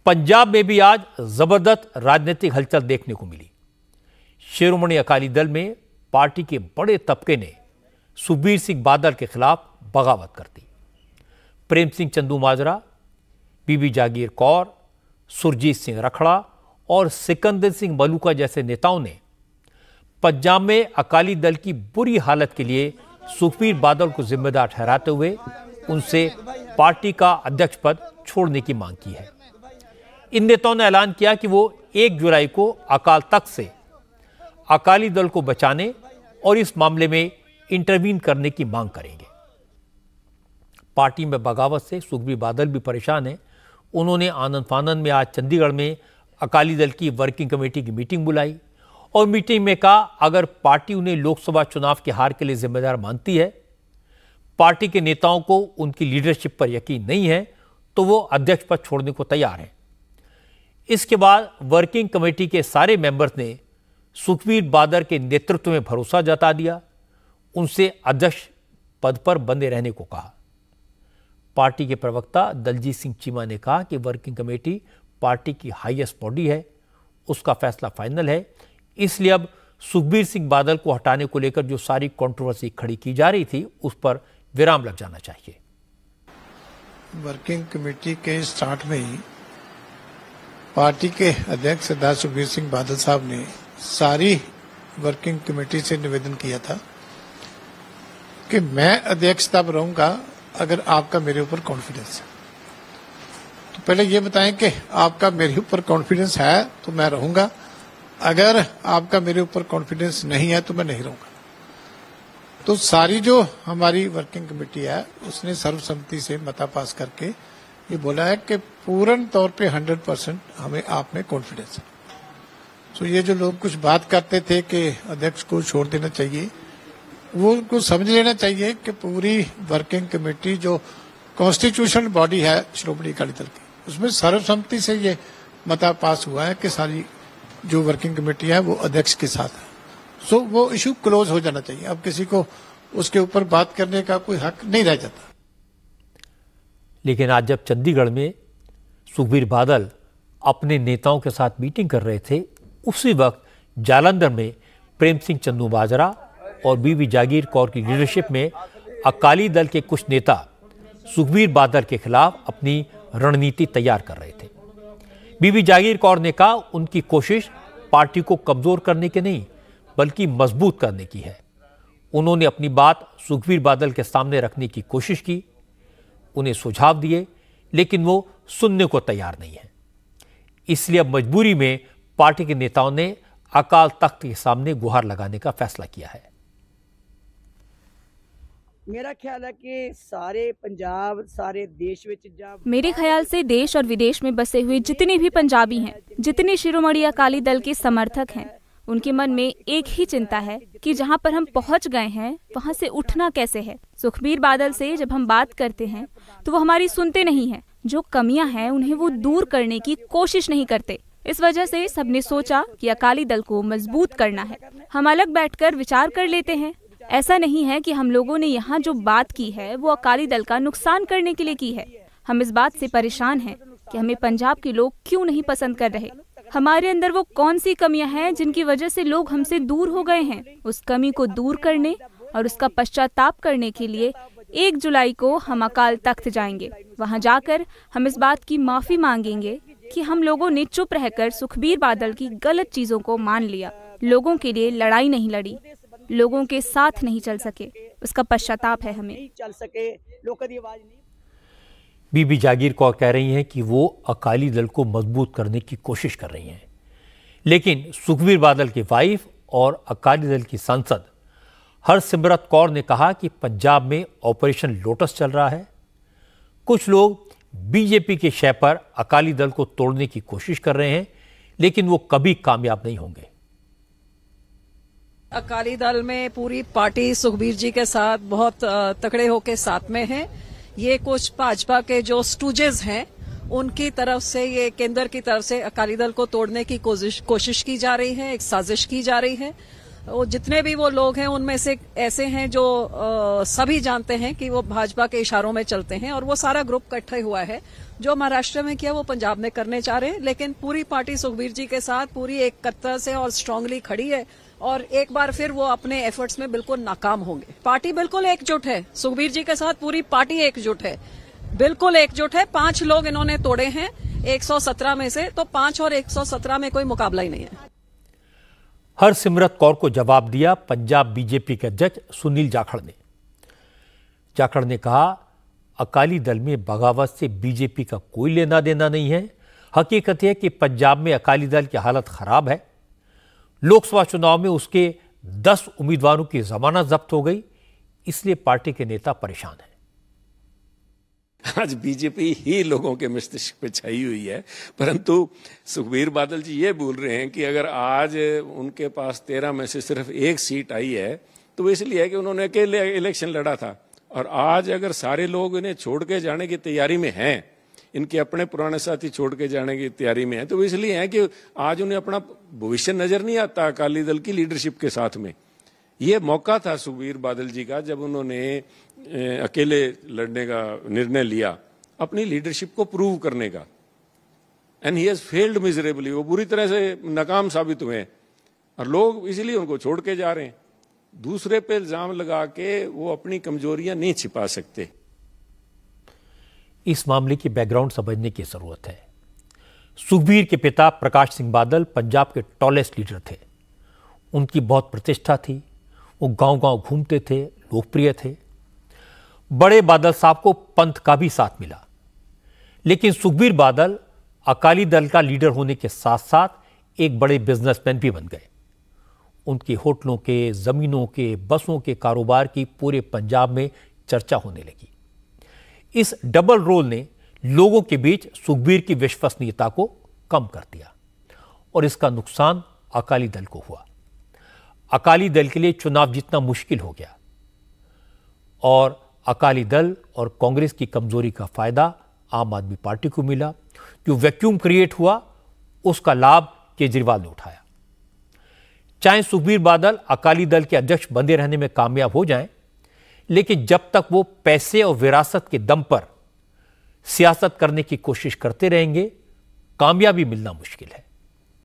पंजाब में भी आज जबरदस्त राजनीतिक हलचल देखने को मिली। शिरोमणि अकाली दल में पार्टी के बड़े तबके ने सुखबीर सिंह बादल के खिलाफ बगावत कर दी। प्रेम सिंह चंदूमाजरा, बीबी जागीर कौर, सुरजीत सिंह रखड़ा और सिकंदर सिंह मलूका जैसे नेताओं ने पंजाब में अकाली दल की बुरी हालत के लिए सुखबीर बादल को जिम्मेदार ठहराते हुए उनसे पार्टी का अध्यक्ष पद छोड़ने की मांग की है। इन नेताओं ने ऐलान किया कि वो 1 जुलाई को अकाल तख्त से अकाली दल को बचाने और इस मामले में इंटरवीन करने की मांग करेंगे। पार्टी में बगावत से सुखबीर बादल भी परेशान हैं। उन्होंने आनंद फानंद में आज चंडीगढ़ में अकाली दल की वर्किंग कमेटी की मीटिंग बुलाई और मीटिंग में कहा अगर पार्टी उन्हें लोकसभा चुनाव के हार के लिए जिम्मेदार मानती है, पार्टी के नेताओं को उनकी लीडरशिप पर यकीन नहीं है, तो वो अध्यक्ष पद छोड़ने को तैयार हैं। इसके बाद वर्किंग कमेटी के सारे मेंबर्स ने सुखबीर बादल के नेतृत्व में भरोसा जता दिया, उनसे अध्यक्ष पद पर बने रहने को कहा। पार्टी के प्रवक्ता दलजीत सिंह चीमा ने कहा कि वर्किंग कमेटी पार्टी की हाईएस्ट बॉडी है, उसका फैसला फाइनल है, इसलिए अब सुखबीर सिंह बादल को हटाने को लेकर जो सारी कंट्रोवर्सी खड़ी की जा रही थी उस पर विराम लग जाना चाहिए। वर्किंग कमेटी के स्टार्ट में ही पार्टी के अध्यक्ष सरदार सुखबीर सिंह बादल साहब ने सारी वर्किंग कमेटी से निवेदन किया था कि मैं अध्यक्ष तब रहूंगा अगर आपका मेरे ऊपर कॉन्फिडेंस है। तो पहले ये बताएं कि आपका मेरे ऊपर कॉन्फिडेंस है तो मैं रहूंगा, अगर आपका मेरे ऊपर कॉन्फिडेंस नहीं है तो मैं नहीं रहूंगा। तो सारी जो हमारी वर्किंग कमेटी है उसने सर्वसम्मति से मता पास करके ये बोला है कि पूर्ण तौर पे 100% हमें आप में कॉन्फिडेंस है। तो ये जो लोग कुछ बात करते थे कि अध्यक्ष को छोड़ देना चाहिए, वो उनको समझ लेना चाहिए कि पूरी वर्किंग कमेटी जो कॉन्स्टिट्यूशनल बॉडी है श्रोमणी अकाली दल की, उसमें सर्वसम्मति से ये मता पास हुआ है कि सारी जो वर्किंग कमेटी है वो अध्यक्ष के साथ है। सो वो इशू क्लोज हो जाना चाहिए। अब किसी को उसके ऊपर बात करने का कोई हक नहीं रह जाता। लेकिन आज जब चंडीगढ़ में सुखबीर बादल अपने नेताओं के साथ मीटिंग कर रहे थे, उसी वक्त जालंधर में प्रेम सिंह चंदूमाजरा और बीबी जागीर कौर की लीडरशिप में अकाली दल के कुछ नेता सुखबीर बादल के खिलाफ अपनी रणनीति तैयार कर रहे थे। बीबी जागीर कौर ने कहा उनकी कोशिश पार्टी को कमजोर करने की नहीं बल्कि मजबूत करने की है। उन्होंने अपनी बात सुखबीर बादल के सामने रखने की कोशिश की, उन्हें सुझाव दिए, लेकिन वो सुनने को तैयार नहीं है। इसलिए अब मजबूरी में पार्टी के नेताओं ने अकाल तख्त के सामने गुहार लगाने का फैसला किया है। मेरा ख्याल है कि सारे पंजाब सारे देश मेरे ख्याल से देश और विदेश में बसे हुए जितने भी पंजाबी हैं, जितने शिरोमणि अकाली दल के समर्थक हैं, उनके मन में एक ही चिंता है कि जहां पर हम पहुंच गए हैं वहां से उठना कैसे है। सुखबीर बादल से जब हम बात करते हैं तो वो हमारी सुनते नहीं हैं। जो कमियां हैं उन्हें वो दूर करने की कोशिश नहीं करते। इस वजह से सबने सोचा कि अकाली दल को मजबूत करना है। हम अलग बैठकर विचार कर लेते हैं। ऐसा नहीं है कि हम लोगों ने यहाँ जो बात की है वो अकाली दल का नुकसान करने के लिए की है। हम इस बात से परेशान हैं कि हमें पंजाब के लोग क्यों नहीं पसंद कर रहे। हमारे अंदर वो कौन सी कमियां हैं जिनकी वजह से लोग हमसे दूर हो गए हैं। उस कमी को दूर करने और उसका पश्चाताप करने के लिए 1 जुलाई को हम अकाल तख्त जाएंगे। वहां जाकर हम इस बात की माफी मांगेंगे कि हम लोगों ने चुप रहकर सुखबीर बादल की गलत चीजों को मान लिया, लोगों के लिए लड़ाई नहीं लड़ी, लोगों के साथ नहीं चल सके, उसका पश्चाताप है हमें। बीबी जागीर कौर कह रही हैं कि वो अकाली दल को मजबूत करने की कोशिश कर रही हैं, लेकिन सुखबीर बादल की वाइफ और अकाली दल की सांसद हरसिमरत कौर ने कहा कि पंजाब में ऑपरेशन लोटस चल रहा है। कुछ लोग बीजेपी के शय पर अकाली दल को तोड़ने की कोशिश कर रहे हैं, लेकिन वो कभी कामयाब नहीं होंगे। अकाली दल में पूरी पार्टी सुखबीर जी के साथ बहुत तकड़े होके साथ में है। ये कुछ भाजपा के जो स्टूजेस हैं उनकी तरफ से, ये केंद्र की तरफ से अकाली दल को तोड़ने की कोशिश की जा रही है, एक साजिश की जा रही है। वो जितने भी वो लोग हैं उनमें से ऐसे हैं जो सभी जानते हैं कि वो भाजपा के इशारों में चलते हैं, और वो सारा ग्रुप इकट्ठा हुआ है। जो महाराष्ट्र में किया वो पंजाब में करने चाह रहे हैं, लेकिन पूरी पार्टी सुखबीर जी के साथ पूरी एकता से और स्ट्रांगली खड़ी है, और एक बार फिर वो अपने एफर्ट्स में बिल्कुल नाकाम होंगे। पार्टी बिल्कुल एकजुट है, सुखबीर जी के साथ पूरी पार्टी एकजुट है, बिल्कुल एकजुट है। 5 लोग इन्होंने तोड़े हैं 117 में से, तो 5 और 117 में कोई मुकाबला ही नहीं है। हरसिमरत कौर को जवाब दिया पंजाब बीजेपी के अध्यक्ष सुनील जाखड़ ने। जाखड़ ने कहा, अकाली दल में बगावत से बीजेपी का कोई लेना देना नहीं है। हकीकत है कि पंजाब में अकाली दल की हालत खराब है। लोकसभा चुनाव में उसके 10 उम्मीदवारों की जमानत जब्त हो गई, इसलिए पार्टी के नेता परेशान हैं। आज बीजेपी ही लोगों के मस्तिष्क पे छाई हुई है, परंतु सुखबीर बादल जी ये बोल रहे हैं कि अगर आज उनके पास 13 में से सिर्फ 1 सीट आई है तो वो इसलिए है कि उन्होंने अकेले इलेक्शन लड़ा था, और आज अगर सारे लोग इन्हें छोड़ के जाने की तैयारी में हैं, इनके अपने पुराने साथी छोड़ के जाने की तैयारी में हैं, तो वो इसलिए है कि आज उन्हें अपना भविष्य नजर नहीं आता अकाली दल की लीडरशिप के साथ में। ये मौका था सुखबीर बादल जी का, जब उन्होंने अकेले लड़ने का निर्णय लिया, अपनी लीडरशिप को प्रूव करने का, and he has failed miserably. वो बुरी तरह से नाकाम साबित हुए हैं, और लोग इसीलिए उनको छोड़ के जा रहे हैं। दूसरे पे इल्जाम लगा के वो अपनी कमजोरियां नहीं छिपा सकते। इस मामले की बैकग्राउंड समझने की जरूरत है। सुखबीर के पिता प्रकाश सिंह बादल पंजाब के टॉलेस्ट लीडर थे। उनकी बहुत प्रतिष्ठा थी, वो गांव-गांव घूमते थे, लोकप्रिय थे। बड़े बादल साहब को पंथ का भी साथ मिला, लेकिन सुखबीर बादल अकाली दल का लीडर होने के साथ साथ एक बड़े बिजनेसमैन भी बन गए। उनके होटलों के, जमीनों के, बसों के कारोबार की पूरे पंजाब में चर्चा होने लगी। इस डबल रोल ने लोगों के बीच सुखबीर की विश्वसनीयता को कम कर दिया, और इसका नुकसान अकाली दल को हुआ। अकाली दल के लिए चुनाव जीतना मुश्किल हो गया, और अकाली दल और कांग्रेस की कमजोरी का फायदा आम आदमी पार्टी को मिला। जो वैक्यूम क्रिएट हुआ, उसका लाभ केजरीवाल ने उठाया। चाहे सुखबीर बादल अकाली दल के अध्यक्ष बने रहने में कामयाब हो जाएं, लेकिन जब तक वो पैसे और विरासत के दम पर सियासत करने की कोशिश करते रहेंगे, कामयाबी मिलना मुश्किल है।